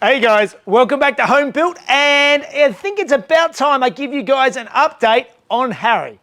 Hey guys, welcome back to Home Built, and I think it's about time I give you guys an update on Harry.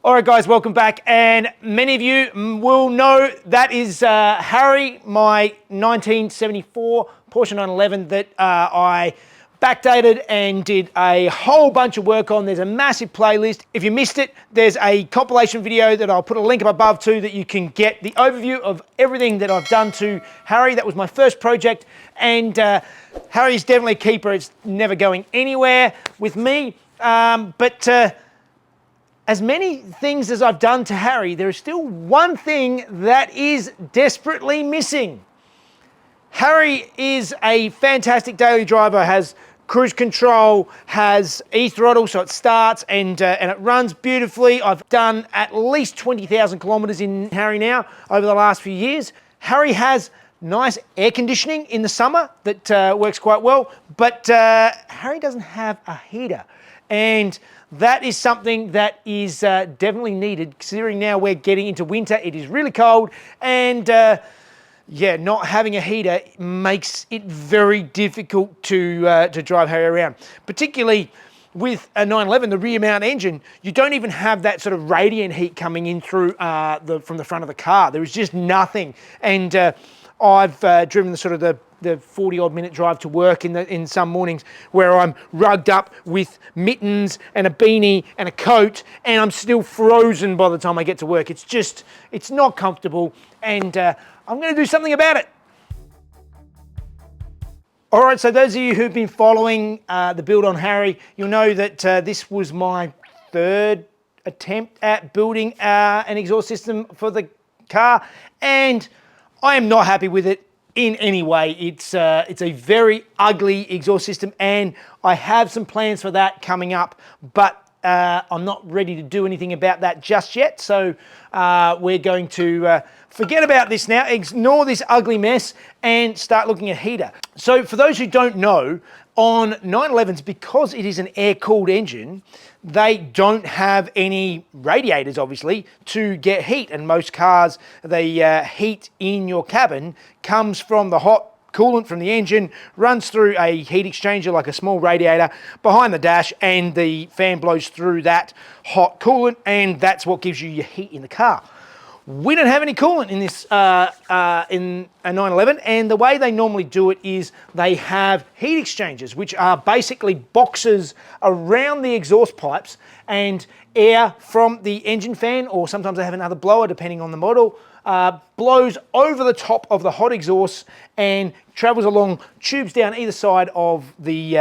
All right, guys, welcome back. And many of you will know that is Harry, my 1974 Porsche 911 that I backdated and did a whole bunch of work on. There's a massive playlist. If you missed it, there's a compilation video that I'll put a link up above to that you can get the overview of everything that I've done to Harry. That was my first project, and Harry's definitely a keeper. It's never going anywhere with me, as many things as I've done to Harry, there is still one thing that is desperately missing. Harry is a fantastic daily driver, has cruise control, has e-throttle, so it starts and it runs beautifully. I've done at least 20,000 kilometers in Harry now over the last few years. Harry has nice air conditioning in the summer that works quite well, but Harry doesn't have a heater. And that is something that is definitely needed, considering now we're getting into winter. It is really cold, and yeah, not having a heater makes it very difficult to drive Harry around. Particularly with a 911, the rear mount engine, you don't even have that sort of radiant heat coming in through from the front of the car. There is just nothing. And I've driven the sort of the 40-odd minute drive to work in some mornings where I'm rugged up with mittens and a beanie and a coat, and I'm still frozen by the time I get to work. It's not comfortable, and I'm going to do something about it. All right, so those of you who've been following the build on Harry, you'll know that this was my third attempt at building an exhaust system for the car, and I am not happy with it in any way. It's a very ugly exhaust system, and I have some plans for that coming up, but I'm not ready to do anything about that just yet. So we're going to forget about this now, ignore this ugly mess, and start looking at heater. So for those who don't know, on 911s, because it is an air-cooled engine, they don't have any radiators, obviously, to get heat. And most cars, the heat in your cabin comes from the hot coolant from the engine, runs through a heat exchanger like a small radiator behind the dash, and the fan blows through that hot coolant, and that's what gives you your heat in the car. We don't have any coolant in this in a 911, and the way they normally do it is they have heat exchangers, which are basically boxes around the exhaust pipes, and air from the engine fan, or sometimes they have another blower depending on the model, blows over the top of the hot exhaust and travels along tubes down either side of the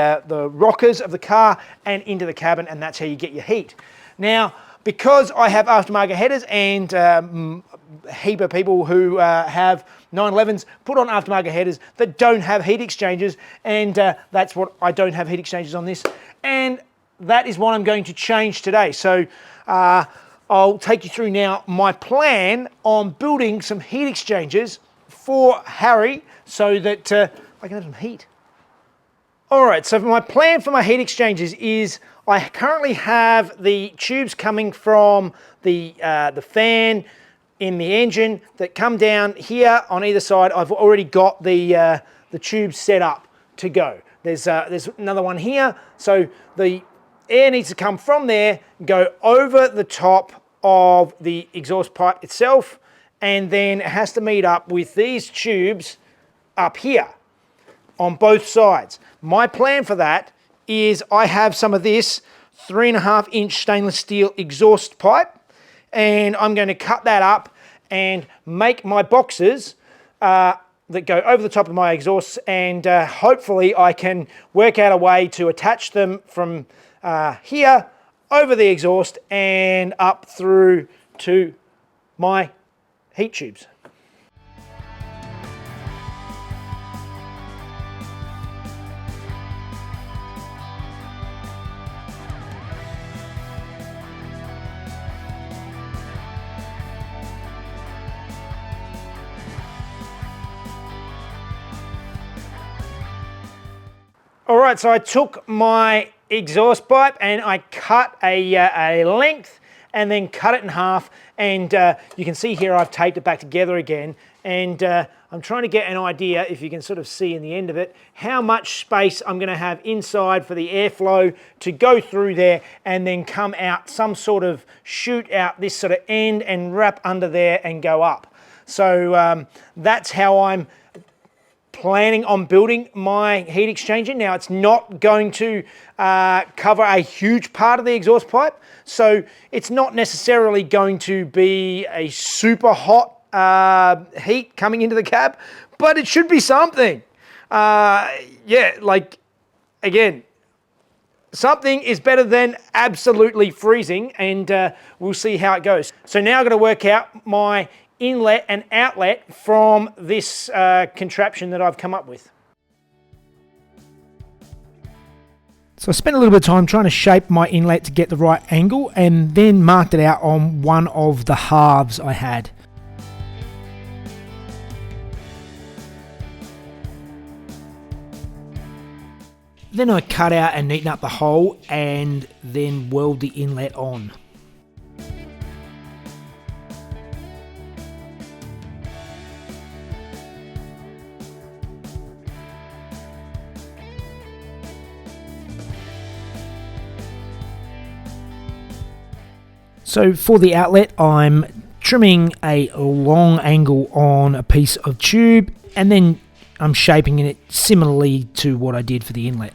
rockers of the car and into the cabin, and that's how you get your heat. Now, because I have aftermarket headers, and a heap of people who have 911s put on aftermarket headers that don't have heat exchangers, and that's what I don't have heat exchangers on this, and that is what I'm going to change today. So I'll take you through now my plan on building some heat exchangers for Harry so that I can have some heat. All right, so my plan for my heat exchangers is I currently have the tubes coming from the fan in the engine that come down here on either side. I've already got the tubes set up to go. There's another one here, so the air needs to come from there, go over the top of the exhaust pipe itself, and then it has to meet up with these tubes up here on both sides. My plan for that is I have some of this 3.5-inch stainless steel exhaust pipe, and I'm going to cut that up and make my boxes that go over the top of my exhausts, and hopefully I can work out a way to attach them from here over the exhaust and up through to my heat tubes. All right, so I took my exhaust pipe and I cut a length and then cut it in half, and you can see here I've taped it back together again, and I'm trying to get an idea, if you can sort of see in the end of it, how much space I'm going to have inside for the airflow to go through there and then come out some sort of shoot out this sort of end and wrap under there and go up. So that's how I'm planning on building my heat exchanger. Now, it's not going to cover a huge part of the exhaust pipe, so it's not necessarily going to be a super hot heat coming into the cab, but it should be something. Yeah, like, again, something is better than absolutely freezing, and we'll see how it goes. So now I've got to work out my inlet and outlet from this contraption that I've come up with. So I spent a little bit of time trying to shape my inlet to get the right angle, and then marked it out on one of the halves I had. Then I cut out and neaten up the hole and then weld the inlet on. So for the outlet, I'm trimming a long angle on a piece of tube, and then I'm shaping it similarly to what I did for the inlet.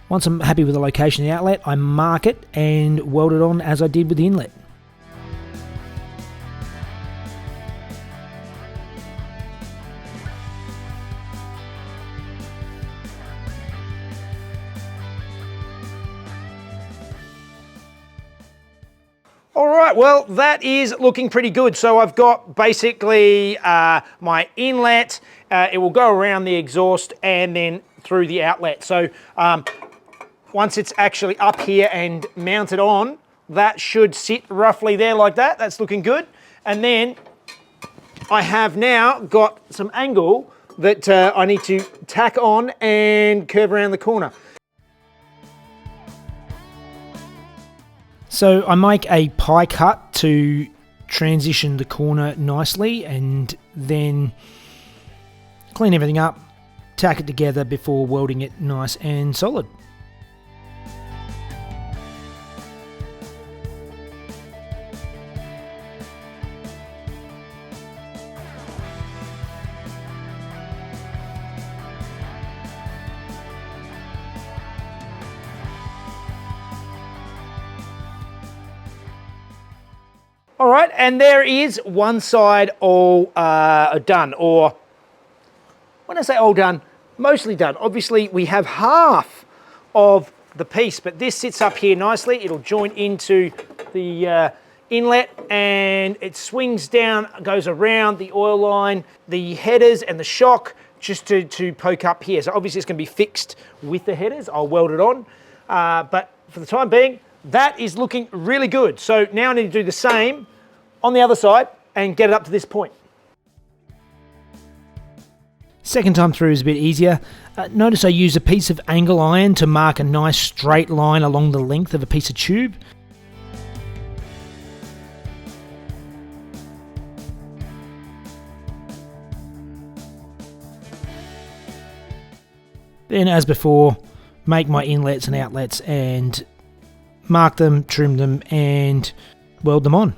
Once I'm happy with the location of the outlet, I mark it and weld it on as I did with the inlet. All right, well, that is looking pretty good. So I've got basically my inlet, it will go around the exhaust and then through the outlet. So once it's actually up here and mounted on, that should sit roughly there like that. That's looking good. And then I have now got some angle that I need to tack on and curve around the corner. So I make a pie cut to transition the corner nicely, and then clean everything up, tack it together before welding it nice and solid. All right, and there is one side all done, or when I say all done, mostly done. Obviously, we have half of the piece, but this sits up here nicely. It'll join into the inlet, and it swings down, goes around the oil line, the headers and the shock, just to poke up here. So obviously it's going to be fixed with the headers. I'll weld it on, but for the time being, that is looking really good. So now I need to do the same on the other side and get it up to this point. Second time through is a bit easier. Notice I use a piece of angle iron to mark a nice straight line along the length of a piece of tube. Then, as before, make my inlets and outlets and mark them, trim them, and weld them on.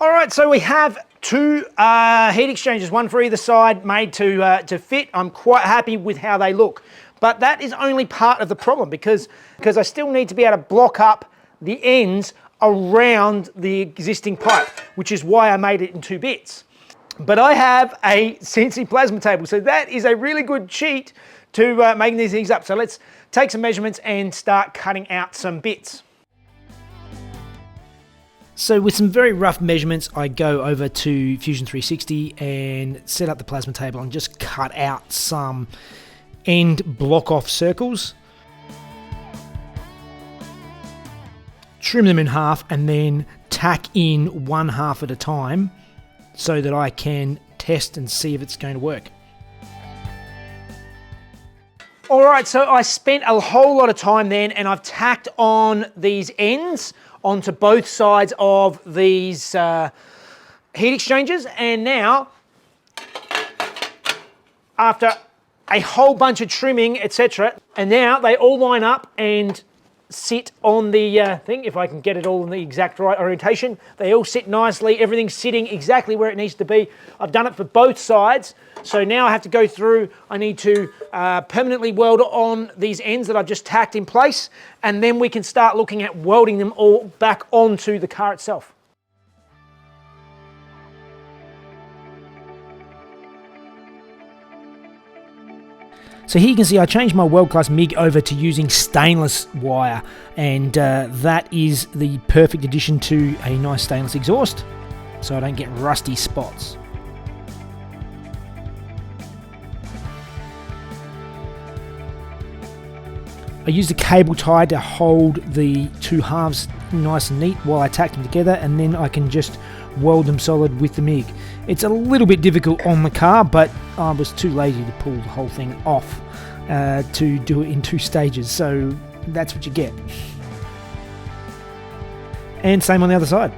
All right, so we have two heat exchangers, one for either side, made to fit. I'm quite happy with how they look. But that is only part of the problem because I still need to be able to block up the ends around the existing pipe, which is why I made it in two bits. But I have a CNC plasma table, so that is a really good cheat to making these things up. So let's take some measurements and start cutting out some bits. So with some very rough measurements, I go over to Fusion 360 and set up the plasma table and just cut out some end block off circles. Trim them in half and then tack in one half at a time so that I can test and see if it's going to work. All right, so I spent a whole lot of time then and I've tacked on these ends onto both sides of these heat exchangers, and now after a whole bunch of trimming, etc., and now they all line up and sit on the thing. If I can get it all in the exact right orientation, they all sit nicely. Everything's sitting exactly where it needs to be. I've done it for both sides, so now I have to go through. I need to permanently weld on these ends that I've just tacked in place, and then we can start looking at welding them all back onto the car itself. So here you can see I changed my world class MIG over to using stainless wire, and that is the perfect addition to a nice stainless exhaust so I don't get rusty spots. I used a cable tie to hold the two halves nice and neat while I tack them together, and then I can just weld them solid with the MIG. It's a little bit difficult on the car, but I was too lazy to pull the whole thing off to do it in 2 stages, so that's what you get. And same on the other side.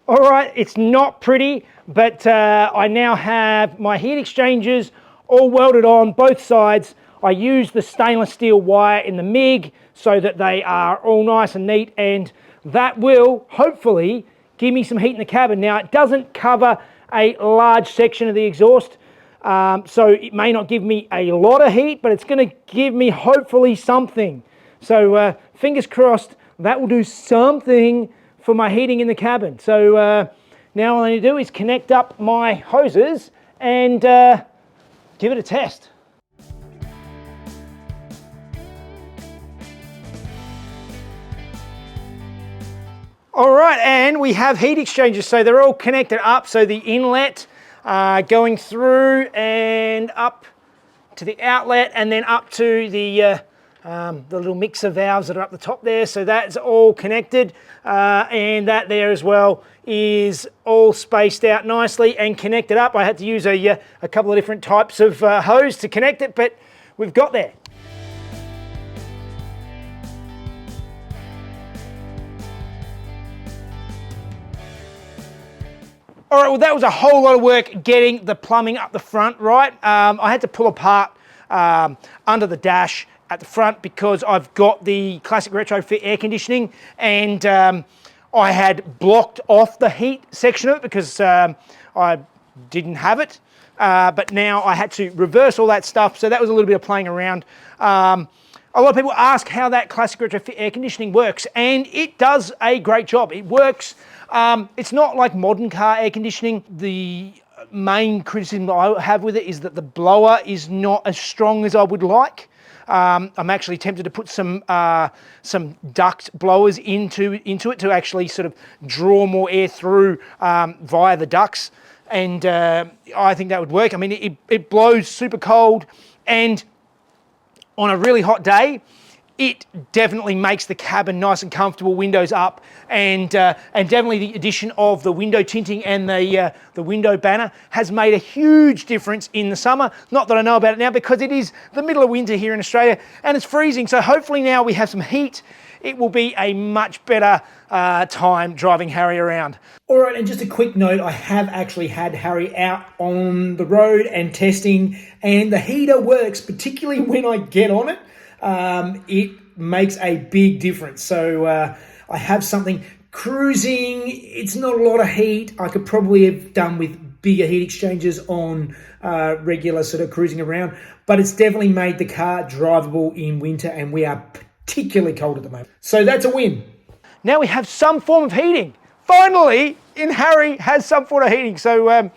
All right, it's not pretty, but I now have my heat exchangers all welded on both sides. I use the stainless steel wire in the MIG so that they are all nice and neat, and that will hopefully give me some heat in the cabin. Now, it doesn't cover a large section of the exhaust, so it may not give me a lot of heat, but it's going to give me hopefully something. So fingers crossed that will do something for my heating in the cabin. So now all I need to do is connect up my hoses and give it a test. All right, and we have heat exchangers, so they're all connected up. So the inlet going through and up to the outlet, and then up to the little mixer valves that are up the top there. So that's all connected, and that there as well is all spaced out nicely and connected up. I had to use a couple of different types of hose to connect it, but we've got there. All right, well, that was a whole lot of work getting the plumbing up the front, right? I had to pull apart under the dash at the front because I've got the classic retrofit air conditioning, and I had blocked off the heat section of it because I didn't have it. But now I had to reverse all that stuff, so that was a little bit of playing around. A lot of people ask how that classic retrofit air conditioning works, and it does a great job. It works. It's not like modern car air conditioning. The main criticism that I have with it is that the blower is not as strong as I would like. I'm actually tempted to put some duct blowers into it to actually sort of draw more air through via the ducts, and I think that would work. I mean, it blows super cold, and on a really hot day, it definitely makes the cabin nice and comfortable, windows up, and definitely the addition of the window tinting and the window banner has made a huge difference in the summer. Not that I know about it now because it is the middle of winter here in Australia and it's freezing. So hopefully now we have some heat. It will be a much better time driving Harry around. All right, and just a quick note, I have actually had Harry out on the road and testing, and the heater works, particularly when I get on it. It makes a big difference. So I have something cruising. It's not a lot of heat. I could probably have done with bigger heat exchangers on regular sort of cruising around, but it's definitely made the car drivable in winter, and we are particularly cold at the moment. So that's a win. Now we have some form of heating. finally in Harry has some sort of heating. So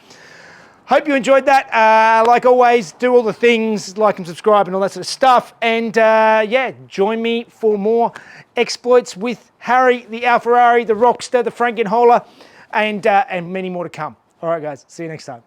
hope you enjoyed that. Like always, do all the things, like and subscribe and all that sort of stuff. And yeah, join me for more exploits with Harry, the Alferrari, the Rockster, the Frankenholer, and many more to come. All right, guys, see you next time.